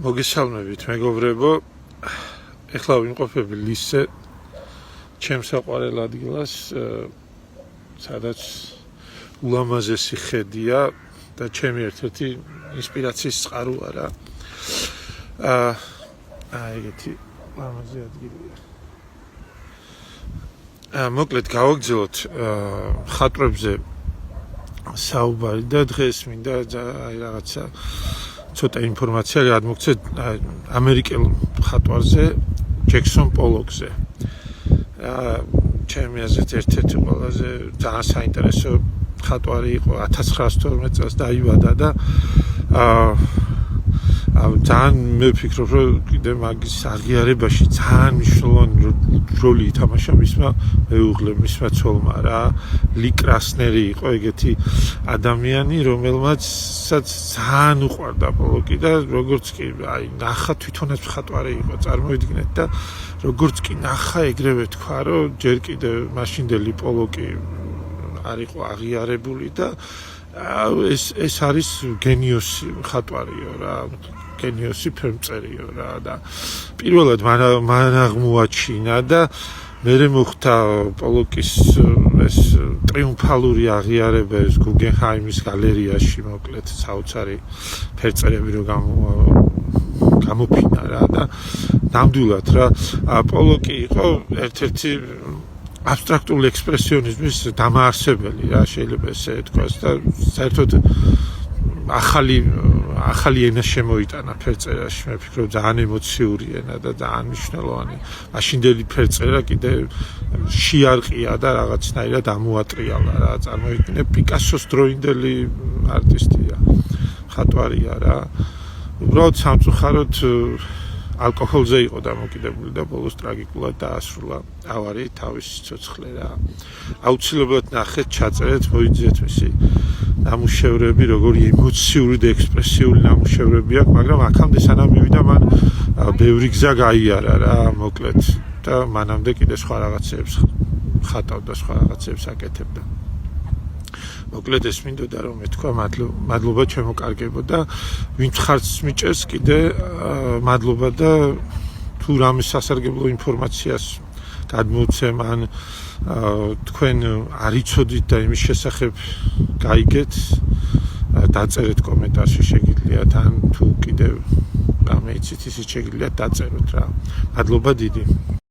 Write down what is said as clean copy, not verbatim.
მოგესალმებით მეგობრებო, ეხლა ვიმყოფები ლისზე, ჩემს საყვარელ ადგილას, სადაც ულამაზესი ხედია და ჩემი ერთ-ერთი ინსპირაციის წყაროა რა. ეგეთი ლამაზი ადგილია. მოკლედ გავაგრძელოთ ხატრებზე საუბარი და დღეს მინდა რაღაცა ცოტა ინფორმაცია გადმოგცეთ ამერიკელ ხატვარზე, ჯექსონ პოლოკზე. ჩემი აზრით ერთ-ერთი ყველაზე ძალიან საინტერესო ხატვარი იყო 1912 წელს დაიბადა და ძალიან მე ვფიქრობ, რომ კიდე მაგის აღიარებაში ძალიან მნიშვნელოვანი როლი ითამაშა მისმა მეუღლემ, ცოლმა რა. ალი კრასნერი იყო ეგეთი ადამიანი, რომელმაც ძალიან უყვარდა პოლოკი და როგორც კი აი ნახა თვითონაც მხატვარი იყო, წარმოვიდგინეთ და როგორც კი ნახა ეგრევე თქვა, რომ ჯერ კიდე მაშინდელი პოლოკი არ იყო აღიარებული და ეს არის გენიოსი მხატვარიო რა, გენიოსი ფილმწერიო რა და პირველად მან აღმოაჩინა და მერე მოხდა პოლოკის ეს ტრიუმფალური აღიარება ეს გუგენჰაიმის გალერეაში, მოკლედ საოცარი ფერწერები რო გამოფინა რა და ნამდვილად რა პოლოკი იყო ერთ-ერთი აბსტრაქტული ექსპრესიონიზმის დამაარსებელი რა, შეიძლება ესე თქვას და საერთოდ ახალი ენა შემოიტანა ფერწერაში. მე ვფიქრობ ძალიან ემოციური ენა და ძალიან მნიშვნელოვანი. მაშინდელი ფერწერა კიდე შეარყია და რაღაცნაირად ამოატრიალა რა. წარმოიდგინე პიკასოს დროინდელი არტისტია, ხატვარია რა. უბრალოდ სამწუხაროდ ალკოჰოლზე იყო დამოკიდებული და ბოლოს ტრაგიკულად დაასრულა ავარიით თავის სიცოცხლე რა. აუცილებლად ნახეთ, ჩაწერეთ, მოიძიეთ მისი ნამუშევრები, როგორი ემოციური და ექსპრესიული ნამუშევრები აქვს, მაგრამ აქამდე სანამ მივიდა მან ბევრი გზა გაიარა რა, მოკლედ და მანამდე კიდე სხვა რაღაცებს ხატავდა, სხვა რაღაცებს აკეთებდა. მოკლედ ეს მინდოდა რომ მეთქვა, მადლობა ჩემო კარგებო და ვინც ხარც მიჭერს კიდე მადლობა და თუ რამე სასარგებლო ინფორმაციას გადმოვცემ ან თქვენ არ იცოდით და იმის შესახებ გაიგეთ, დაწერეთ კომენტარში შეგიძლიათ ან თუ კიდევ რამე იცით ისიც შეგიძლიათ დაწეროთ რა. მადლობა დიდი.